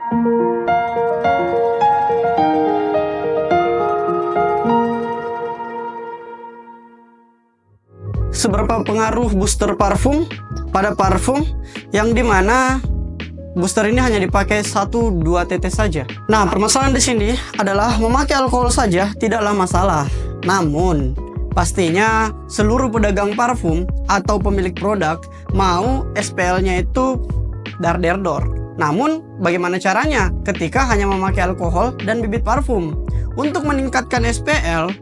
Seberapa pengaruh booster parfum pada parfum yang dimana booster ini hanya dipakai 1-2 tetes saja. Nah, permasalahan di sini adalah memakai alkohol saja tidaklah masalah. Namun, pastinya seluruh pedagang parfum atau pemilik produk mau SPL-nya itu dar-der-dor. Namun, bagaimana caranya ketika hanya memakai alkohol dan bibit parfum? Untuk meningkatkan SPL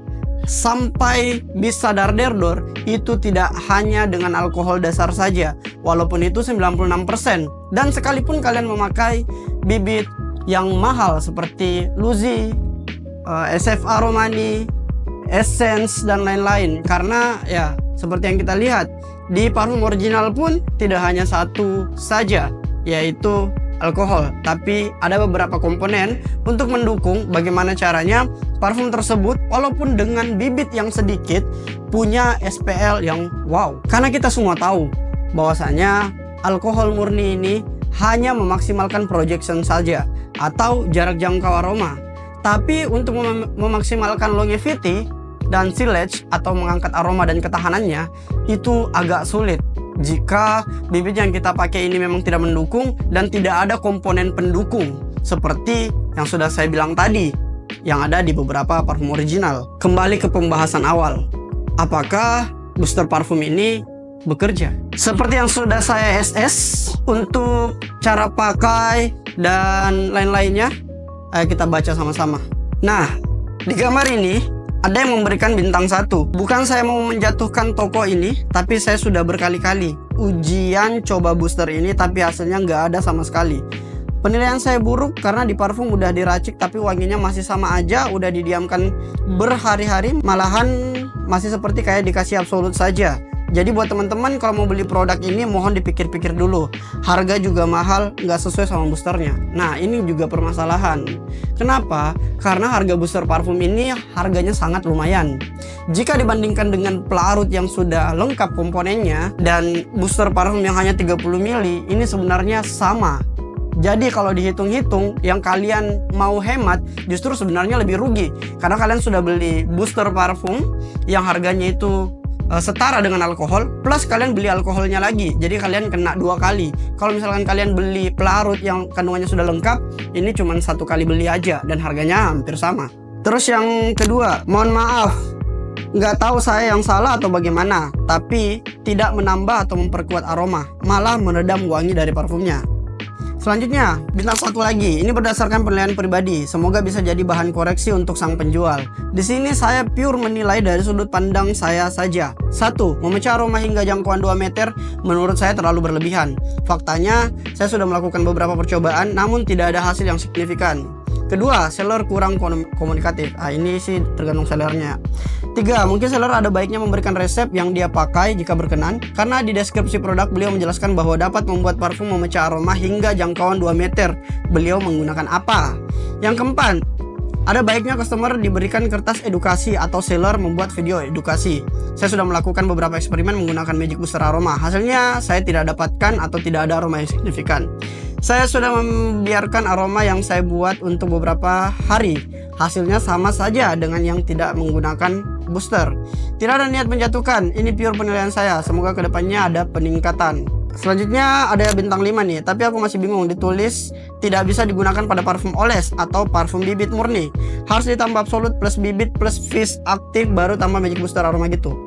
sampai bisa dar-der-dor itu tidak hanya dengan alkohol dasar saja, walaupun itu 96%. Dan sekalipun kalian memakai bibit yang mahal seperti Luzi, SFA Romani, Essence dan lain-lain, karena ya seperti yang kita lihat di parfum original pun tidak hanya satu saja, yaitu alkohol, tapi ada beberapa komponen untuk mendukung bagaimana caranya parfum tersebut walaupun dengan bibit yang sedikit punya SPL yang wow. Karena kita semua tahu bahwasanya alkohol murni ini hanya memaksimalkan projection saja atau jarak jangkau aroma, tapi untuk memaksimalkan longevity dan silage atau mengangkat aroma dan ketahanannya itu agak sulit jika bibit yang kita pakai ini memang tidak mendukung dan tidak ada komponen pendukung seperti yang sudah saya bilang tadi yang ada di beberapa parfum original. Kembali ke pembahasan awal, apakah booster parfum ini bekerja? Seperti yang sudah saya SS untuk cara pakai dan lain-lainnya, ayo kita baca sama-sama. Nah, di gambar ini ada yang memberikan bintang 1. Bukan saya mau menjatuhkan toko ini, tapi saya sudah berkali-kali ujian coba booster ini, tapi hasilnya nggak ada sama sekali. Penilaian saya buruk karena di parfum udah diracik, tapi wanginya masih sama aja, udah didiamkan berhari-hari, malahan masih seperti kayak dikasih absolut saja. Jadi buat teman-teman kalau mau beli produk ini mohon dipikir-pikir dulu. Harga juga mahal, nggak sesuai sama boosternya. Nah, ini juga permasalahan. Kenapa? Karena harga booster parfum ini harganya sangat lumayan. Jika dibandingkan dengan pelarut yang sudah lengkap komponennya dan booster parfum yang hanya 30 ml, ini sebenarnya sama. Jadi kalau dihitung-hitung yang kalian mau hemat justru sebenarnya lebih rugi. Karena kalian sudah beli booster parfum yang harganya itu setara dengan alkohol, plus kalian beli alkoholnya lagi, jadi kalian kena 2 kali. Kalau misalkan kalian beli pelarut yang kandungannya sudah lengkap, ini cuma 1 kali beli aja dan harganya hampir sama. Terus yang kedua, mohon maaf, nggak tahu saya yang salah atau bagaimana, tapi tidak menambah atau memperkuat aroma, malah meredam wangi dari parfumnya. Selanjutnya, bintang 1 lagi. Ini berdasarkan penilaian pribadi. Semoga bisa jadi bahan koreksi untuk sang penjual. Di sini saya pure menilai dari sudut pandang saya saja. 1. Memecah aroma hingga jangkauan 2 meter menurut saya terlalu berlebihan. Faktanya, saya sudah melakukan beberapa percobaan namun tidak ada hasil yang signifikan. Kedua, seller kurang komunikatif. Ini sih tergantung sellernya. 3. Mungkin seller ada baiknya memberikan resep yang dia pakai jika berkenan, karena di deskripsi produk beliau menjelaskan bahwa dapat membuat parfum memecah aroma hingga jangkauan 2 meter. Beliau menggunakan apa? Yang keempat, ada baiknya customer diberikan kertas edukasi atau seller membuat video edukasi. Saya sudah melakukan beberapa eksperimen menggunakan Magic Booster Aroma. Hasilnya saya tidak dapatkan atau tidak ada aroma yang signifikan. Saya sudah membiarkan aroma yang saya buat untuk beberapa hari. Hasilnya sama saja dengan yang tidak menggunakan booster. Tidak ada niat menjatuhkan. Ini pure penilaian saya. Semoga kedepannya ada peningkatan. Selanjutnya ada bintang 5 nih, tapi aku masih bingung. Ditulis tidak bisa digunakan pada parfum oles atau parfum bibit murni. Harus ditambah absolut plus bibit plus fizz aktif baru tambah Magic Booster Aroma gitu.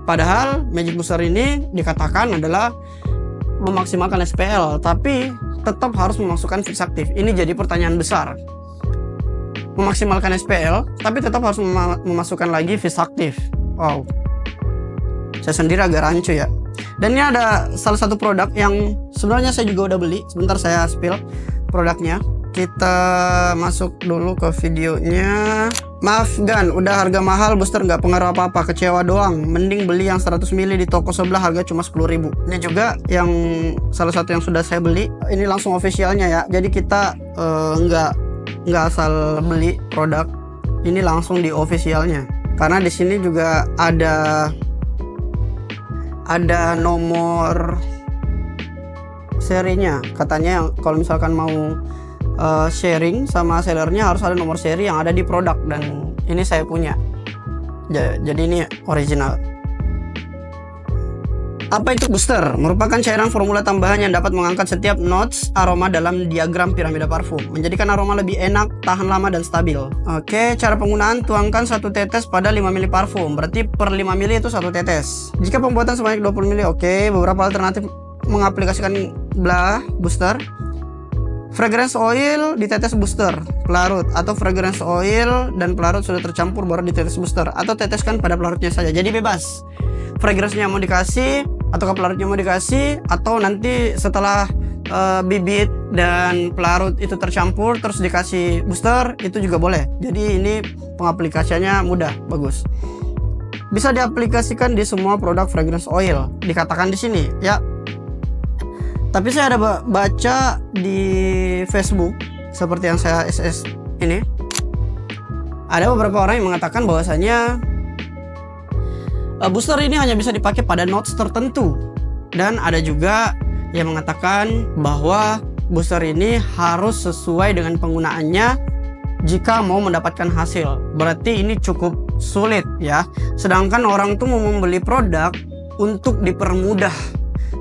Padahal Magic Booster ini dikatakan adalah memaksimalkan SPL, tapi tetap harus memasukkan fizz aktif. Ini jadi pertanyaan besar. Memaksimalkan SPL, tapi tetap harus memasukkan lagi fizz aktif. Wow, saya sendiri agak rancu ya. Dan ini ada salah satu produk yang sebenarnya saya juga udah beli. Sebentar saya spill produknya. Kita masuk dulu ke videonya. Maaf Gan, udah harga mahal, booster nggak pengaruh apa-apa, kecewa doang. Mending beli yang 100 ml di toko sebelah, harga cuma 10.000. Ini juga yang salah satu yang sudah saya beli. Ini langsung officialnya ya. Jadi kita nggak asal beli produk. Ini langsung di officialnya. Karena di sini juga ada nomor serinya. Katanya yang kalau misalkan mau sharing sama sellernya harus ada nomor seri yang ada di produk, dan ini saya punya. Jadi ini original. Apa itu booster? Merupakan cairan formula tambahan yang dapat mengangkat setiap notes aroma dalam diagram piramida parfum, menjadikan aroma lebih enak, tahan lama, dan stabil. Oke, cara penggunaan: tuangkan 1 tetes pada 5 ml parfum, berarti per 5 ml itu 1 tetes. Jika pembuatan sebanyak 20 ml, oke. Beberapa alternatif mengaplikasikan booster. Fragrance oil ditetes booster, pelarut, atau fragrance oil dan pelarut sudah tercampur baru ditetes booster, atau teteskan pada pelarutnya saja. Jadi bebas, fragrance-nya mau dikasih atau pelarutnya mau dikasih, atau nanti setelah bibit dan pelarut itu tercampur terus dikasih booster, itu juga boleh. Jadi ini pengaplikasiannya mudah, bagus. Bisa diaplikasikan di semua produk fragrance oil, dikatakan di sini ya. Tapi saya ada baca di Facebook, seperti yang saya SS ini, ada beberapa orang yang mengatakan bahwasanya booster ini hanya bisa dipakai pada notes tertentu, dan ada juga yang mengatakan bahwa booster ini harus sesuai dengan penggunaannya jika mau mendapatkan hasil. Berarti ini cukup sulit ya. Sedangkan orang tuh mau membeli produk untuk dipermudah,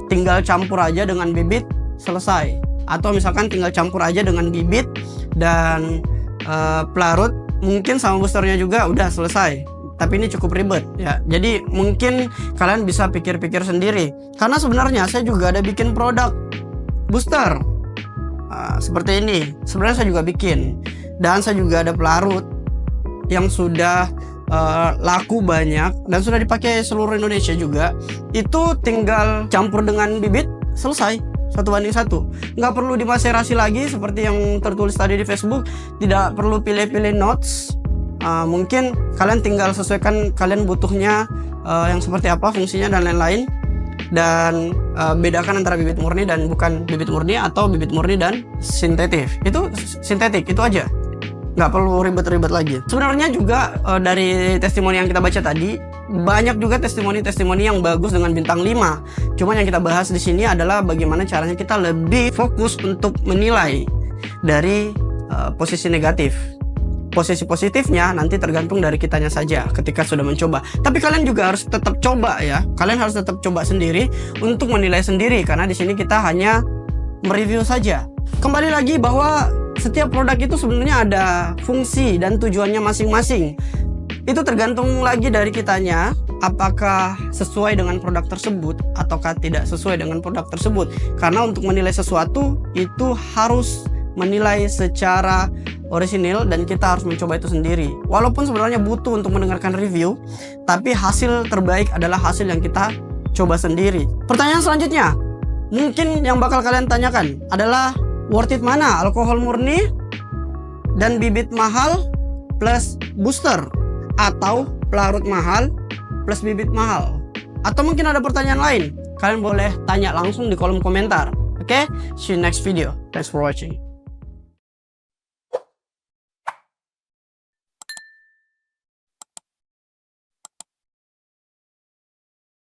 tinggal campur aja dengan bibit, selesai. Atau misalkan tinggal campur aja dengan bibit dan pelarut, mungkin sama boosternya juga udah selesai. Tapi ini cukup ribet ya. Jadi mungkin kalian bisa pikir-pikir sendiri, karena sebenarnya saya juga ada bikin produk booster seperti ini. Sebenarnya saya juga bikin, dan saya juga ada pelarut yang sudah laku banyak dan sudah dipakai seluruh Indonesia juga. Itu tinggal campur dengan bibit, selesai, 1:1. Nggak perlu dimaserasi lagi seperti yang tertulis tadi di Facebook. Tidak perlu pilih-pilih notes. Mungkin kalian tinggal sesuaikan kalian butuhnya yang seperti apa, fungsinya dan lain-lain. Dan bedakan antara bibit murni dan bukan bibit murni, atau bibit murni dan sintetik. Itu sintetik, itu aja. Nggak perlu ribet-ribet lagi. Sebenarnya juga dari testimoni yang kita baca tadi, banyak juga testimoni-testimoni yang bagus dengan bintang 5. Cuma yang kita bahas di sini adalah bagaimana caranya kita lebih fokus untuk menilai dari posisi negatif. Posisi positifnya nanti tergantung dari kitanya saja ketika sudah mencoba. Tapi kalian juga harus tetap coba ya. Kalian harus tetap coba sendiri untuk menilai sendiri, karena di sini kita hanya mereview saja. Kembali lagi bahwa setiap produk itu sebenarnya ada fungsi dan tujuannya masing-masing. Itu tergantung lagi dari kitanya, apakah sesuai dengan produk tersebut ataukah tidak sesuai dengan produk tersebut. Karena untuk menilai sesuatu itu harus menilai secara orisinil, dan kita harus mencoba itu sendiri. Walaupun sebenarnya butuh untuk mendengarkan review, tapi hasil terbaik adalah hasil yang kita coba sendiri. Pertanyaan selanjutnya, mungkin yang bakal kalian tanyakan adalah, worth it mana? Alkohol murni dan bibit mahal plus booster, atau pelarut mahal plus bibit mahal? Atau mungkin ada pertanyaan lain? Kalian boleh tanya langsung di kolom komentar. Oke, see you next video. Thanks for watching.